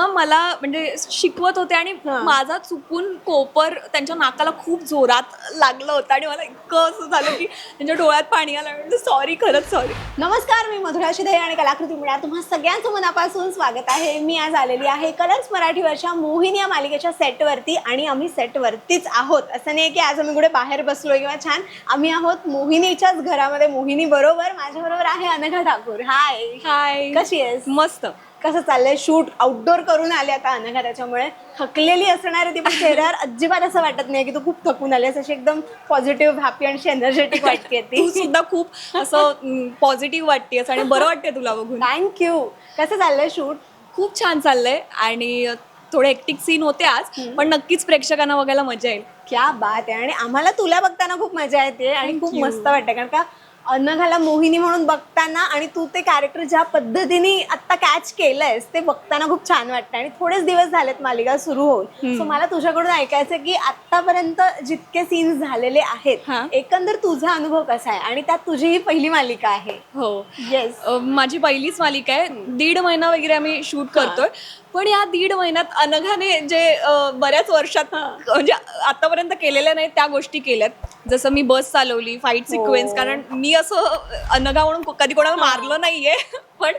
तेव्हा मला म्हणजे शिकवत होते आणि माझा चुकून कोपर त्यांच्या नाकाला खूप जोरात लागलं होतं आणि मला इतकं असं झालं की त्यांच्या डोळ्यात पाणी आलं. म्हणजे सॉरी, खरंच सॉरी. नमस्कार, मी मधुरा शिधे आणि कलाकृती मिळा तुम्हा सगळ्यांचं मनापासून स्वागत आहे. मी आज आलेली आहे कलर्स मराठीवरच्या मोहिनी या मालिकेच्या सेटवरती आणि आम्ही सेटवरतीच आहोत. असं नाही की आज आम्ही कुठे बाहेर बसलो किंवा छान, आम्ही आहोत मोहिनीच्याच घरामध्ये. मोहिनी बरोबर माझ्याबरोबर आहे अनघा ठाकूर. हाय हाय, कशी आहेस? मस्त. कसं चाललंय शूट? आउटडोर करून आले आता अनघा, त्याच्यामुळे थकलेली असणार आहे ती, पण चेहऱ्यावर अजिबात असं वाटत नाही की तू खूप थकून आलीस. अशी एकदम पॉझिटिव्ह, हॅपी आणि एनर्जेटिक वाटते तू ती. सुद्धा खूप असं पॉझिटिव्ह वाटतेस आणि बरं वाटते तुला बघून. थँक्यू. कसं चाललंय शूट? खूप छान चाललंय आणि थोडे हेक्टिक सीन होते आज, पण नक्कीच प्रेक्षकांना बघायला मजा येईल. क्या बात आहे. आणि आम्हाला तुला बघताना खूप मजा येते आणि खूप Thank you. मस्त वाटतं, कारण का अनघाला मोहिनी म्हणून बघताना आणि तू ते कॅरेक्टर ज्या पद्धतीने आता कॅच केलंयस ते बघताना खूप छान वाटतं. आणि थोडेच दिवस झालेत मालिका सुरू होऊन, सो मला तुझ्याकडून ऐकायचं की आतापर्यंत जितके सीन्स झालेले आहेत, एकंदर तुझा अनुभव कसा आहे? आणि त्यात तुझी ही पहिली मालिका आहे. हो, येस. माझी पहिलीच मालिका आहे. 1.5 महिना वगैरे आम्ही शूट करतोय. पण या 1.5 महिन्यात अनघाने जे बऱ्याच वर्षात म्हणजे आतापर्यंत केलेल्या नाही त्या गोष्टी केल्यात. जसं मी बस चालवली, फाईट सिक्वेन्स, कारण मी असं अनघा म्हणून कधी कोणाला मारलं नाहीये. पण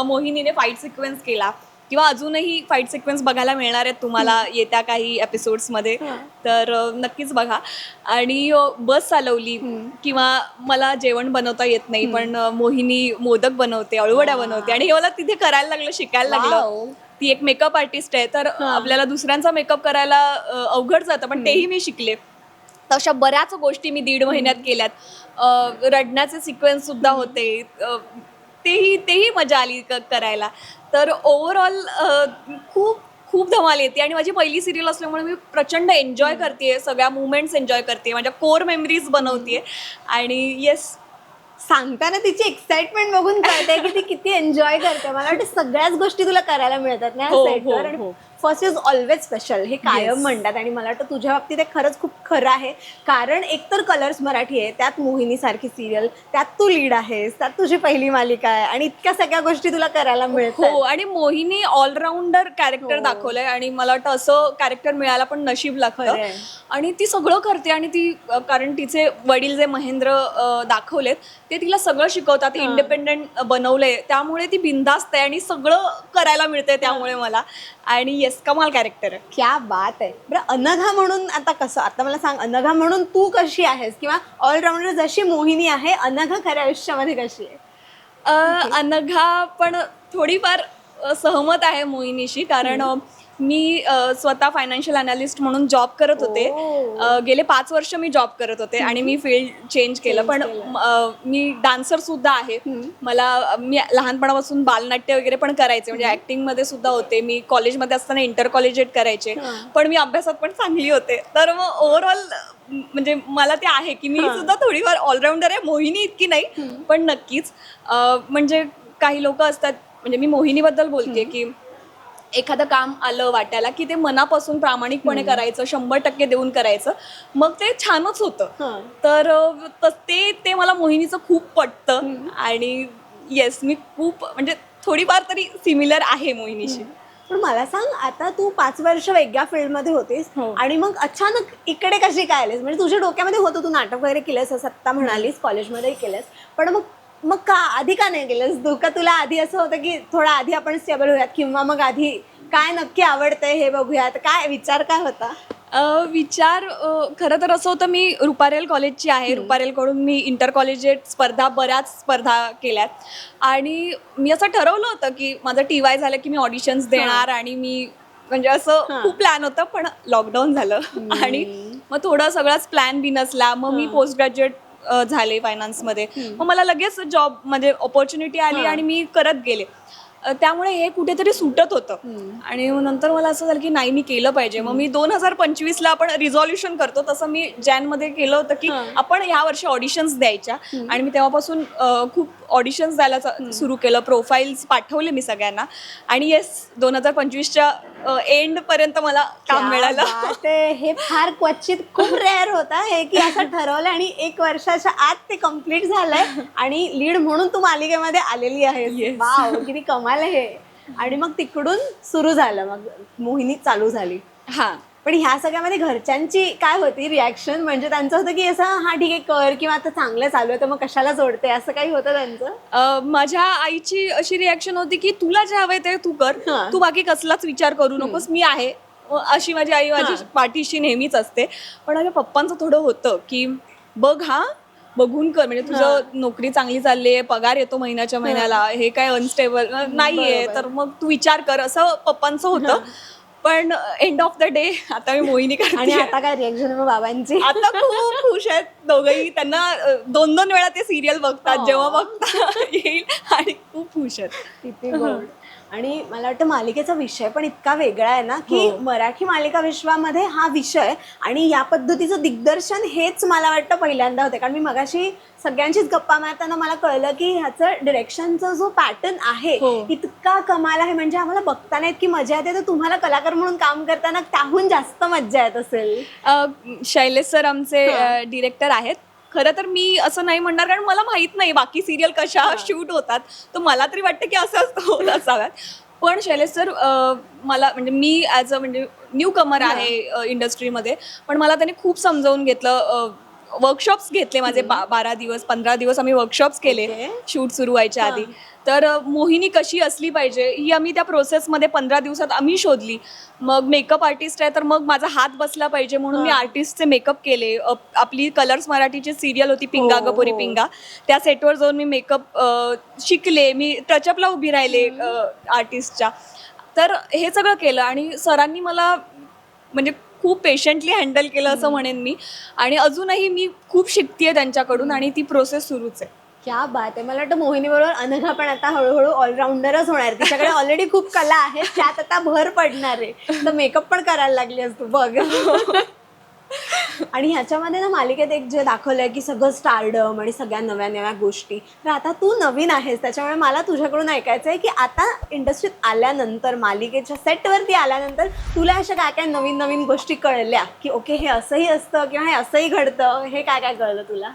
मोहिनीने फाईट सिक्वेन्स केला किंवा अजूनही फाईट सिक्वेन्स बघायला मिळणार आहेत तुम्हाला येत्या काही एपिसोड्समध्ये, तर नक्कीच बघा. आणि बस चालवली किंवा मला जेवण बनवता येत नाही, पण मोहिनी मोदक बनवते, अळूवड्या बनवते आणि हे मला तिथे करायला लागलं, शिकायला लागलं. ती एक मेकअप आर्टिस्ट आहे, तर आपल्याला दुसऱ्यांचा मेकअप करायला अवघड जातं, पण तेही मी शिकले. तर अशा बऱ्याच गोष्टी मी 1.5 महिन्यात केल्यात. रडण्याचे सिक्वेन्स सुद्धा होते, तेही मजा आली करायला. तर ओव्हरऑल खूप खूप धमाल येते आणि माझी पहिली सिरियल असल्यामुळे मी प्रचंड एन्जॉय करते, सगळ्या मुवमेंट्स एन्जॉय करते, माझ्या कोर मेमरीज बनवते. आणि येस, सांगताना तिची एक्साइटमेंट बघून कळते की ती किती एन्जॉय करते. मला वाटतं सगळ्याच गोष्टी तुला करायला मिळतात ना सेटवर. आणि फर्स्ट इज ऑलवेज स्पेशल हे कायम म्हणतात, आणि मला वाटतं तुझ्या बाबतीत ते खरंच खूप खरं आहे. कारण एकतर कलर्स मराठी आहे, त्यात मोहिनी सारखी सिरियल, त्यात तू लीड आहेस, त्यात तुझी पहिली मालिका आहे आणि इतक्या सगळ्या गोष्टी तुला करायला मिळतात. हो, आणि मोहिनी ऑलराऊंडर कॅरेक्टर दाखवलंय आणि मला वाटतं असं कॅरेक्टर मिळायला पण नशीब लागतं. आणि ती सगळं करते आणि ती, कारण तिचे वडील जे महेंद्र दाखवलेत ते तिला सगळं शिकवतात, इंडिपेंडेंट बनवलंय, त्यामुळे ती बिनधास्त आहे आणि सगळं करायला मिळतंय त्यामुळे मला. आणि येस, कमाल कॅरेक्टर आहे. क्या बात आहे. बरं, अनघा म्हणून आता कसं, आता मला सांग, अनघा म्हणून तू कशी आहेस? किंवा ऑलराऊंडर जशी मोहिनी आहे, अनघा खऱ्या आयुष्यामध्ये कशी आहे? अनघा पण थोडीफार सहमत आहे मोहिनीशी, कारण मी स्वतः फायनान्शियल अनालिस्ट म्हणून जॉब करत होते. गेले 5 वर्ष मी जॉब करत होते आणि मी फील्ड चेंज केलं. पण मी डान्सर सुद्धा आहे. मी लहानपणापासून बालनाट्य वगैरे पण करायचे, म्हणजे ऍक्टिंगमध्ये सुद्धा होते. मी कॉलेजमध्ये असताना इंटर कॉलेजिएट करायचे, पण मी अभ्यासात पण चांगली होते. तर मग ओव्हरऑल म्हणजे मला ते आहे की मी सुद्धा थोडीफार ऑलराऊंडर आहे. मोहिनी इतकी नाही, पण नक्कीच. म्हणजे काही लोक असतात, म्हणजे मी मोहिनीबद्दल बोलते की एखादं काम आलं वाटायला की ते मनापासून प्रामाणिकपणे करायचं, 100% देऊन करायचं, मग ते छानच होतं. तर ते मला मोहिनीचं खूप पटतं. आणि येस, मी खूप म्हणजे थोडीफार तरी सिमिलर आहे मोहिनीशी. पण मला सांग, आता तू 5 वर्ष वेगळ्या फील्डमध्ये होतीस आणि मग अचानक इकडे कशी काय आलीस? म्हणजे तुझ्या डोक्यामध्ये होतं, तू नाटक वगैरे केलंस असं आत्ता म्हणालीस, कॉलेजमध्ये केलंस, पण मग का आधी का नाही केलंस? का तुला आधी असं होतं की थोडा आधी आपण स्टेबल होऊयात, किंवा मग आधी काय नक्की आवडतंय हे बघूयात? काय विचार काय होता? विचार खरं तर असं होतं, मी रुपारेल कॉलेजची आहे. रुपारेलकडून मी इंटर कॉलेजिएट बऱ्याच स्पर्धा केल्यात आणि मी असं ठरवलं होतं की माझं TY झालं की मी ऑडिशन्स देणार. आणि मी म्हणजे असं खूप प्लॅन होतं, पण लॉकडाऊन झालं आणि मग थोडं सगळाच प्लॅन बी नसला. मग मी पोस्ट ग्रॅज्युएट झाले फायनान्समध्ये. मग मला लगेच जॉब म्हणजे ऑपॉर्च्युनिटी आली आणि मी करत गेले. त्यामुळे हे कुठेतरी सुटत होतं. आणि नंतर मला असं झालं की नाही, मी केलं पाहिजे. मग मी 2025ला आपण रिझॉल्युशन करतो तसं मी जॅनमध्ये केलं होतं की आपण ह्या वर्षी ऑडिशन्स द्यायच्या. आणि मी तेव्हापासून खूप ऑडिशन्स द्यायला सुरू केलं, प्रोफाईल्स पाठवले मी सगळ्यांना. आणि येस, 2025च्या एंड पर्यंत मला काम मिळालं. हे फार क्वचित, खूप रेअर होता हे की असं ठरवलं आणि 1 वर्षाच्या आत ते कम्प्लीट झालंय आणि लीड म्हणून तू मालिकेमध्ये आलेली आहेस. वाव, किती कमाल आहे. आणि मग तिकडून सुरू झालं, मग मोहिनी चालू झाली. हा. पण ह्या सगळ्यामध्ये घरच्यांची काय होती रिॲक्शन? म्हणजे त्यांचं होतं की असं हा ठीक आहे कर, किंवा आता चांगलं चालू आहे तर मग कशाला जोडते, असं काही होतं त्यांचं? माझ्या आईची अशी रिॲक्शन होती की तुला जे हवंय ते तू कर, हा. तू बाकी कसलाच विचार करू नकोस, मी आहे. अशी माझी आई माझी पाठीशी नेहमीच असते. पण माझ्या पप्पांचं थोडं होतं की बघ बघून कर, म्हणजे तुझं नोकरी चांगली चालली आहे, पगार येतो महिन्याच्या महिन्याला, हे काय अनस्टेबल नाहीये, तर मग तू विचार कर, असं पप्पांचं होतं. पण एंड ऑफ द डे आता मी मोहिनी आणि करते. आता काय रिॲक्शन मग बाबांची? आता खूप खुश आहेत दोघंही. त्यांना 2-2 वेळा ते सिरियल बघतात, जेव्हा बघता येईल, आणि खूप खुश आहेत. किती गोड. आणि मला वाटतं मालिकेचा विषय पण इतका वेगळा आहे ना, की मराठी मालिका विश्वामध्ये हा विषय आणि या पद्धतीचं दिग्दर्शन हेच मला वाटतं पहिल्यांदा होते. कारण मी मगाशी सगळ्यांचीच गप्पा मारताना मला कळलं की ह्याचं डिरेक्शनचा जो पॅटर्न आहे इतका कमाल आहे. म्हणजे आम्हाला बघताना इतकी मजा येते, तर तुम्हाला कलाकार म्हणून काम करताना त्याहून जास्त मजा येत असेल. शैलेश सर आमचे डिरेक्टर आहेत. खरं तर मी असं नाही म्हणणार, कारण मला माहित नाही बाकी सिरियल कशा शूट होतात, तर मला तरी वाटतं की असं होत असाव्यात. पण शैलेश सर मला, म्हणजे मी ॲज अ म्हणजे न्यू कमर आहे इंडस्ट्रीमध्ये, पण मला त्यांनी खूप समजावून घेतलं. वर्कशॉप्स घेतले माझे 12 दिवस 15 दिवस आम्ही वर्कशॉप्स केले शूट सुरू व्हायच्या आधी. तर मोहिनी कशी असली पाहिजे ही आम्ही त्या प्रोसेसमध्ये 15 दिवसात आम्ही शोधली. मग मेकअप आर्टिस्ट आहे तर मग माझा हात बसला पाहिजे म्हणून मी आर्टिस्टचे मेकअप केले. आपली कलर्स मराठीची सिरियल होती पिंगा गपोरी पिंगा, त्या सेटवर जाऊन मी मेकअप शिकले, मी टचअपला उभी राहिले आर्टिस्टच्या. तर हे सगळं केलं आणि सरांनी मला म्हणजे खूप पेशंटली हँडल केलं असं म्हणेन मी. आणि अजूनही मी खूप शिकतेय त्यांच्याकडून आणि ती प्रोसेस सुरूच आहे. क्या बात आहे. मला वाटतं मोहिनी बरोबर अनघा पण आता हळूहळू ऑलराऊंडरच होणार. तिच्याकडे ऑलरेडी खूप कला आहे, त्यात आता भर पडणार आहे, तर मेकअप पण करायला लागली असतो बघ. आणि ह्याच्यामध्ये ना मालिकेत एक जे दाखवलंय की सगळं स्टारडम आणि सगळ्या नव्या नव्या गोष्टी, तर आता तू नवीन आहेस त्याच्यामुळे मला तुझ्याकडून ऐकायचं आहे की आता इंडस्ट्रीत आल्यानंतर, मालिकेच्या सेटवरती आल्यानंतर तुला अशा काय काय नवीन नवीन गोष्टी कळल्या की ओके हे असंही असतं किंवा हे असंही घडतं, हे काय काय कळलं तुला?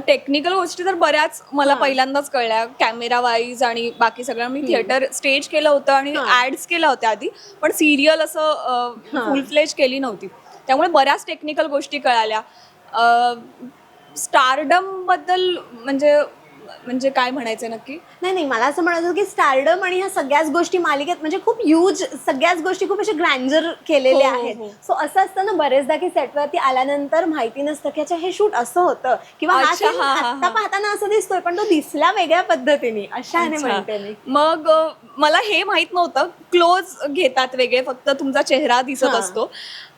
टेक्निकल गोष्टी तर बऱ्याच मला पहिल्यांदाच कळल्या, कॅमेरा वाईज आणि बाकी सगळं. मी थिएटर स्टेज केलं होतं आणि ॲड्स केल्या होत्या आधी, पण सिरियल असं फुल फ्लेज केली नव्हती, त्यामुळे बऱ्याच टेक्निकल गोष्टी कळाल्या. स्टारडम बद्दल म्हणजे काय म्हणायचं नक्की? नाही, मला असं म्हणायचं की स्टारडम आणि ह्या सगळ्याच गोष्टी मालिकेत म्हणजे खूप ह्यूज, सगळ्याच गोष्टी खूप अशा ग्रँडर केलेल्या आहेत. सो असं असतं ना बरेचदा की सेटवरती आल्यानंतर माहिती नसतं की अच्छा हे शूट असं होतं, किंवा हा सीन आत्ता पाहताना असं दिसतोय पण तो दिसला वेगळ्या पद्धतीने, अशाने म्हणते मी. मग मला हे माहित नव्हतं, क्लोज घेतात वेगळे, फक्त तुमचा चेहरा दिसत असतो.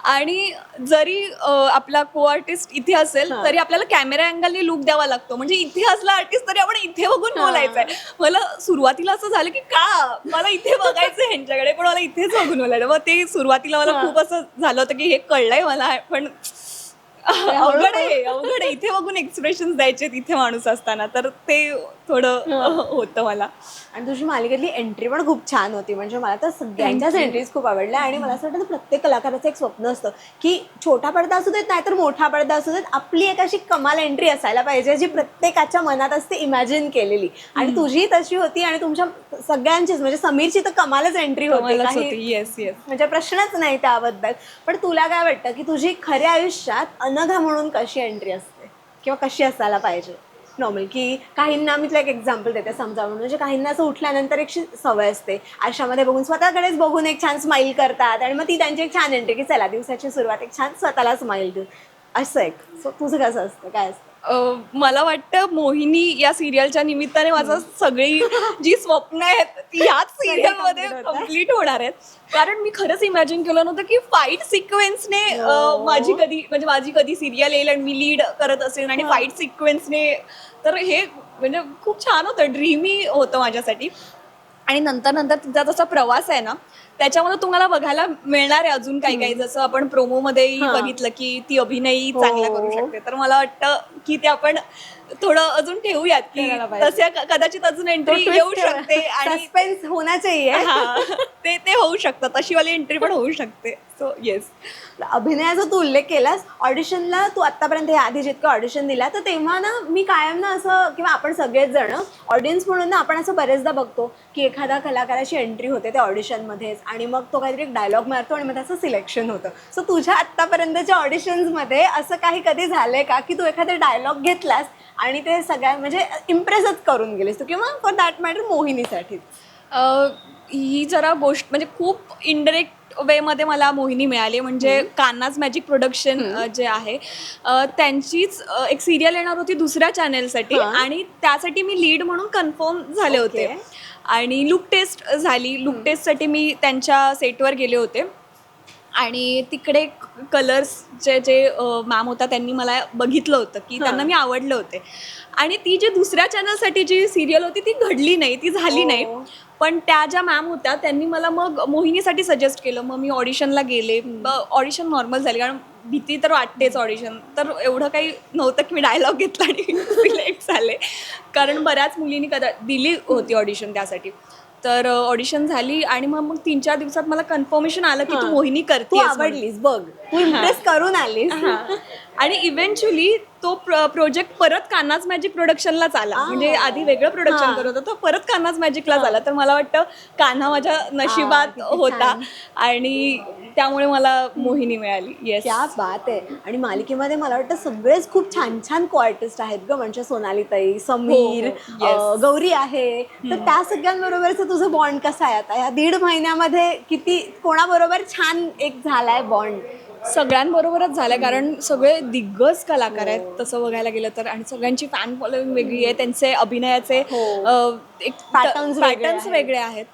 आणि जरी आपला को आर्टिस्ट इथे असेल तरी आपल्याला कॅमेरा अँगलने लुक द्यावा लागतो. म्हणजे इथे असला आर्टिस्ट तरी आपण इथे बघून बोलायचंय. मला सुरुवातीला असं झालं की का मला इथे बघायचं ह्यांच्याकडे, पण मला इथेच बघून बोलायचं. मग ते सुरुवातीला मला खूप असं झालं होतं की हे कळलंय मला, पण अवघड आहे इथे बघून एक्सप्रेशन द्यायचे तिथे माणूस असताना, तर ते थोडं होतं मला. आणि तुझी मालिकेतली एंट्री पण खूप छान होती. म्हणजे मला तर सगळ्यांच्याच एंट्रीज खूप आवडल्या. आणि मला असं वाटतं प्रत्येक कलाकाराचं एक स्वप्न असतं की छोटा पडदा असू देत नाहीतर मोठा पडदा असू देत, आपली एक अशी कमाल एंट्री असायला पाहिजे जी प्रत्येकाच्या मनात असते इमॅजिन केलेली. आणि तुझी तशी होती आणि तुमच्या सगळ्यांचीच, म्हणजे समीरची तर कमालच एंट्री होती. येस म्हणजे प्रश्नच नाही त्याबद्दल. पण तुला काय वाटतं की तुझी खऱ्या आयुष्यात अनघा म्हणून कशी एंट्री असते किंवा कशी असायला पाहिजे नॉर्मल? की काहींना मी तुला एक एक्झाम्पल देते समजावून. म्हणजे काहींना असं उठल्यानंतर एक सवय असते आरशामध्ये बघून, स्वतःकडेच बघून एक छान स्माईल करतात आणि मग ती त्यांची एक छान एंट्री की चला दिवसाची सुरुवात एक छान स्वतःला स्माईल देऊ, असं एक. सो तुझं कसं असतं, काय असतं? मला वाटतं मोहिनी या सिरियलच्या निमित्ताने माझं सगळी जी स्वप्न आहेत ती ह्याच सिरियल मध्ये कम्प्लीट होणार आहेत. कारण मी खरंच इमॅजिन केलं नव्हतं की फाईट सिक्वेन्सने माझी कधी सिरियल येईल आणि मी लीड करत असेल आणि फाईट सिक्वेन्सने, तर हे म्हणजे खूप छान होतं, ड्रीमी होतं माझ्यासाठी. आणि नंतर तिचा जसा प्रवास आहे ना त्याच्यामध्ये तुम्हाला बघायला मिळणार आहे अजून काही, जसं आपण प्रोमोमध्येही बघितलं की ती अभिनयही चांगला करू शकते. तर मला वाटतं की ते आपण थोडं अजून ठेवूयात की करायला पाहिजे. तसे कदाचित अजून एंट्री येऊ शकते आणि सस्पेन्स होना चाहिए. हा, ते होऊ शकतं, तशी वाली एंट्री पण होऊ शकते. So yes. अभिनयाचा तू उल्लेख केलास, ऑडिशनला तू आतापर्यंत हे आधी जितकं ऑडिशन दिला, तर तेव्हा ना मी कायम ना असं, किंवा आपण सगळेच जण ऑडियन्स म्हणून ना आपण असं बरेचदा बघतो की एखादा कलाकाराची एंट्री होते त्या ऑडिशनमध्येच आणि मग तो काहीतरी एक डायलॉग मारतो आणि मग त्याचं सिलेक्शन होतं. सो तुझ्या आत्तापर्यंतच्या ऑडिशन्समध्ये असं काही कधी झालंय का की तू एखादा डायलॉग घेतलास आणि ते सगळ्या म्हणजे इम्प्रेसच करून गेलीस तू, किंवा फॉर दॅट मॅटर मोहिनीसाठी? ही जरा गोष्ट म्हणजे खूप इनडायरेक्ट वेमध्ये मला मोहिनी मिळाली. म्हणजे कान्हाज मॅजिक प्रोडक्शन जे आहे त्यांचीच एक सिरियल येणार होती दुसऱ्या चॅनेलसाठी आणि त्यासाठी मी लीड म्हणून कन्फर्म झाले होते आणि लुक टेस्ट झाली. लुक टेस्टसाठी मी त्यांच्या सेटवर गेले होते आणि तिकडे कलर्सचे जे मॅम होता त्यांनी मला बघितलं होतं की त्यांना मी आवडले होते आणि ती जी दुसऱ्या चॅनलसाठी जी सिरियल होती ती घडली नाही, ती झाली नाही. पण त्या ज्या मॅम होत्या त्यांनी मला मग मोहिनीसाठी सजेस्ट केलं. मग मी ऑडिशनला गेले. ऑडिशन नॉर्मल झाली कारण भीती तर वाटतेच. ऑडिशन तर एवढं काही नव्हतं की मी डायलॉग घेतला आणि सिलेक्ट झाले, कारण बऱ्याच मुलींनी दिली होती ऑडिशन त्यासाठी. तर ऑडिशन झाली आणि मग 3-4 दिवसात मला कन्फर्मेशन आलं की तू मोहिनी करते. तू आवडलीस बघ, तू इम्प्रेस करून आलीस. आणि इव्हेंच्युअली तो प्रोजेक्ट परत कान्हाज मॅजिक प्रोडक्शनलाच आला. म्हणजे आधी वेगळं प्रोडक्शन करत होता, तो परत कान्हाज मॅजिकलाच आला. तर मला वाटतं कान्हा माझ्या नशिबात होता आणि त्यामुळे मला मोहिनी मिळाली. येस, क्या बात आहे. आणि मालिकेमध्ये मला वाटतं सगळेच खूप छान छान को आर्टिस्ट आहेत ग, म्हणजे सोनालीताई, समीर, गौरी आहे. तर त्या सगळ्यांबरोबरचं तुझं बॉन्ड कसं आहे आता या 1.5 महिन्यामध्ये? किती कोणाबरोबर छान एक झालाय बॉन्ड? सगळ्यांबरोबरच झालं, कारण सगळे दिग्गज कलाकार आहेत तसं बघायला गेलं तर. आणि सगळ्यांची फॅन फॉलोइंग वेगळी आहे, त्यांचे अभिनयाचे एक पॅटर्न्स वेगळे आहेत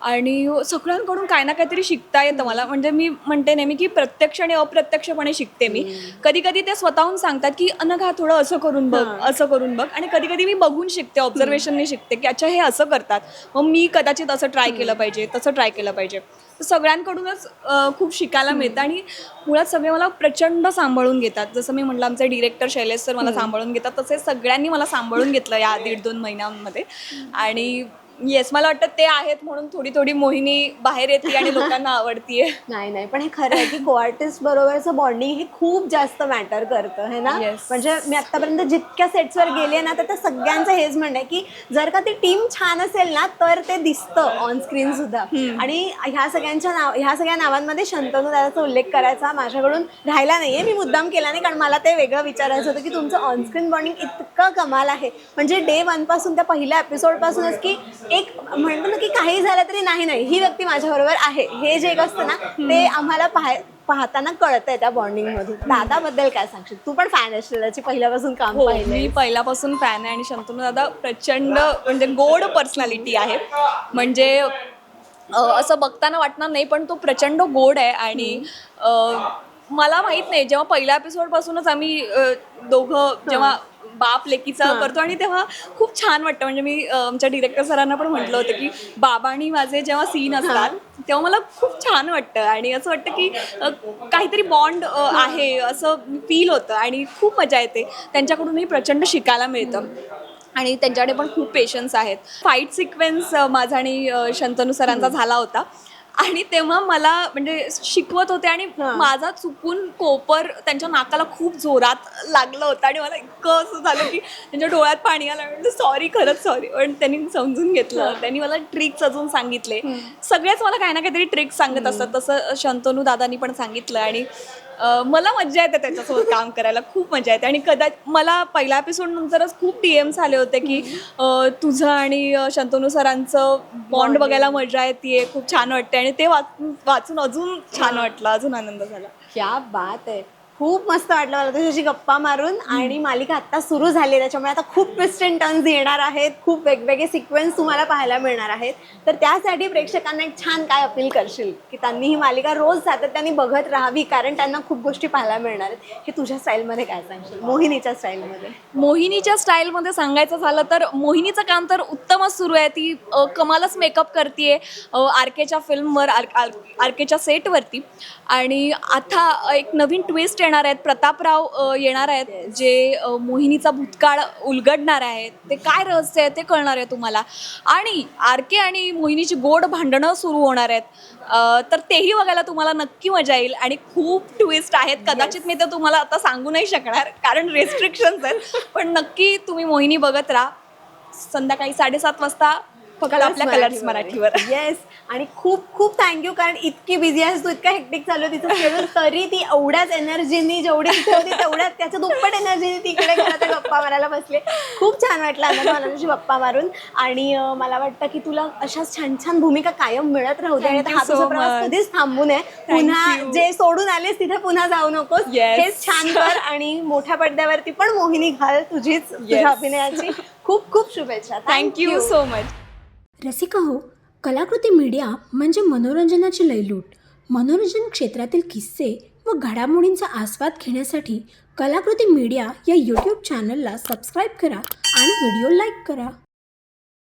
आणि सगळ्यांकडून काही ना काहीतरी शिकता येतं मला. म्हणजे मी म्हणते नेहमी की प्रत्यक्ष आणि अप्रत्यक्षपणे शिकते मी. कधी कधी ते स्वतःहून सांगतात की अनघा थोडं असं करून बघ, असं करून बघ, आणि कधी कधी मी बघून शिकते, ऑब्झर्वेशनने शिकते की अच्छा हे असं करतात, मग मी कदाचित असं ट्राय केलं पाहिजे, तसं ट्राय केलं पाहिजे. तर सगळ्यांकडूनच खूप शिकायला मिळतं आणि मुळात सगळे मला प्रचंड सांभाळून घेतात. जसं मी म्हटलं आमचे डिरेक्टर शैलेश सर मला सांभाळून घेतात, तसे सगळ्यांनी मला सांभाळून घेतलं या 1.5-2 महिन्यांमध्ये. आणि येस, मला वाटतं ते आहेत म्हणून थोडी थोडी मोहिनी बाहेर येते आणि लोकांना आवडतीये. नाही, पण हे खरं आहे की को आर्टिस्ट बरोबरचं बॉन्डिंग हे खूप जास्त मॅटर करतं, है ना? म्हणजे मी आतापर्यंत जितक्या सेट्सवर गेले ना, तर त्या सगळ्यांचं हेच म्हणणं आहे की जर का ती टीम छान असेल ना तर ते दिसतं ऑन स्क्रीन सुद्धा. आणि ह्या सगळ्या नावांमध्ये शंतनू दादाचा उल्लेख करायचा माझ्याकडून राहिला नाहीये. मी मुद्दाम केला नाही, कारण मला ते वेगळं विचारायचं होतं की तुमचं ऑनस्क्रीन बॉन्डिंग इतकं कमाल आहे. म्हणजे डे 1 पासून, त्या पहिल्या एपिसोडपासूनच की एक म्हणतो ना की काही झालं तरी नाही ही व्यक्ती माझ्याबरोबर आहे, हे जे एक असतं ना ते आम्हाला पाहताना कळतंय त्या बॉन्डिंग मधून. दादाबद्दल काय सांगशील? तू पण फॅन असशील त्याची, पहिल्यापासून काम पाहिलं. मी पहिल्यापासून फॅन आहे आणि शंतनू दादा प्रचंड म्हणजे गोड पर्सनॅलिटी आहे. म्हणजे असं बघताना वाटणार नाही पण तो प्रचंड गोड आहे. आणि मला माहित नाही, जेव्हा पहिल्या एपिसोडपासूनच आम्ही दोघं जेव्हा बाप लेकीचा करतो आणि तेव्हा खूप छान वाटतं. म्हणजे मी आमच्या डिरेक्टर सरांना पण म्हटलं होतं की बाबा आणि माझे जेव्हा सीन असतात तेव्हा मला खूप छान वाटतं आणि असं वाटतं की काहीतरी बॉन्ड आहे असं फील होतं आणि खूप मजा येते. त्यांच्याकडूनही प्रचंड शिकायला मिळतं आणि त्यांच्याकडे पण खूप पेशन्स आहेत. फाईट सिक्वेन्स माझा आणि शंतनू सरांचा झाला होता आणि तेव्हा मला म्हणजे शिकवत होते आणि माझा चुकून कोपर त्यांच्या नाकाला खूप जोरात लागलं होतं आणि मला इतकं असं झालं की त्यांच्या डोळ्यात पाणी आलं. म्हणजे सॉरी, खरंच सॉरी. पण त्यांनी समजून घेतलं, त्यांनी मला ट्रिक्स अजून सांगितले. सगळेच मला काही ना काहीतरी ट्रिक्स सांगत असतात, तसं शंतनू दादांनी पण सांगितलं आणि मला मजा येते त्याच्यासोबत काम करायला, खूप मजा येते. आणि मला पहिल्या एपिसोड नंतरच खूप DMs आले होते की तुझं आणि शंतनू सरांचं बॉन्ड बघायला मजा येते, खूप छान वाटते. आणि ते वाचून अजून छान वाटलं, अजून आनंद झाला. क्या बात आहे. खूप मस्त वाटलं मला तुझ्याशी गप्पा मारून. आणि मालिका आत्ता सुरू झाली, त्याच्यामुळे आता खूप ट्विस्ट अँड टर्न्स येणार आहेत, खूप वेगवेगळे सिक्वेन्स तुम्हाला पाहायला मिळणार आहेत. तर त्यासाठी प्रेक्षकांना एक छान काय अपील करशील की त्यांनी ही मालिका रोज सातत्याने बघत राहावी, कारण त्यांना खूप गोष्टी पाहायला मिळणार आहेत? हे तुझ्या स्टाईलमध्ये काय सांगशील, मोहिनीच्या स्टाईलमध्ये? मोहिनीच्या स्टाईलमध्ये सांगायचं झालं तर मोहिनीचं काम तर उत्तमच सुरू आहे. ती कमालच मेकअप करते आरकेच्या फिल्मवर, आरकेच्या सेटवरती. आणि आता एक नवीन ट्विस्ट येणार आहेत, प्रतापराव येणार आहेत, जे मोहिनीचा भूतकाळ उलगडणार आहेत. ते काय रहस्य आहे ते कळणार आहे तुम्हाला. आणि आरके आणि मोहिनीची गोड भांडणं सुरू होणार आहेत. तर तेही बघायला तुम्हाला नक्की मजा येईल. आणि खूप ट्विस्ट आहेत. कदाचित मी तर तुम्हाला आता सांगू नाही शकणार कारण रेस्ट्रिक्शन्स आहेत. पण नक्की तुम्ही मोहिनी बघत राहा. संध्याकाळी 7:30 वाजता फक्त आपल्या कलर्स मराठीवर. येस. आणि खूप खूप थँक्यू, कारण इतकी बिझी आहेस तू, इतका हेक्टिक चालू आहे तिचं शेड्यूल, तरी ती एवढ्याच एनर्जीनी जेवढी तिथे होती तेवढ्याच त्याच्या दुप्पट एनर्जीनी तिकडे घरात गप्पा मारायला बसले. खूप छान वाटलं अनघा मला तुझी गप्पा मारून. आणि मला वाटतं की तुला अशाच छान छान भूमिका कायम मिळत राहू दे. आणि हा तुझा प्रवास कधीच थांबू नये. पुन्हा जे सोडून आलेस तिथे पुन्हा जाऊ नकोस. हेच छान कर आणि मोठ्या पडद्यावरती पण मोहिनी घाल तुझीच तुझ्या अभिनयाची. खूप खूप शुभेच्छा. Thank you so much. रसिका हो, कलाकृती मीडिया म्हणजे मनोरंजनाची लयलूट. मनोरंजन क्षेत्रातील किस्से व घडामोडींचा आस्वाद घेण्यासाठी कलाकृती मीडिया या यूट्यूब चॅनलला सबस्क्राईब करा आणि व्हिडिओ लाईक करा.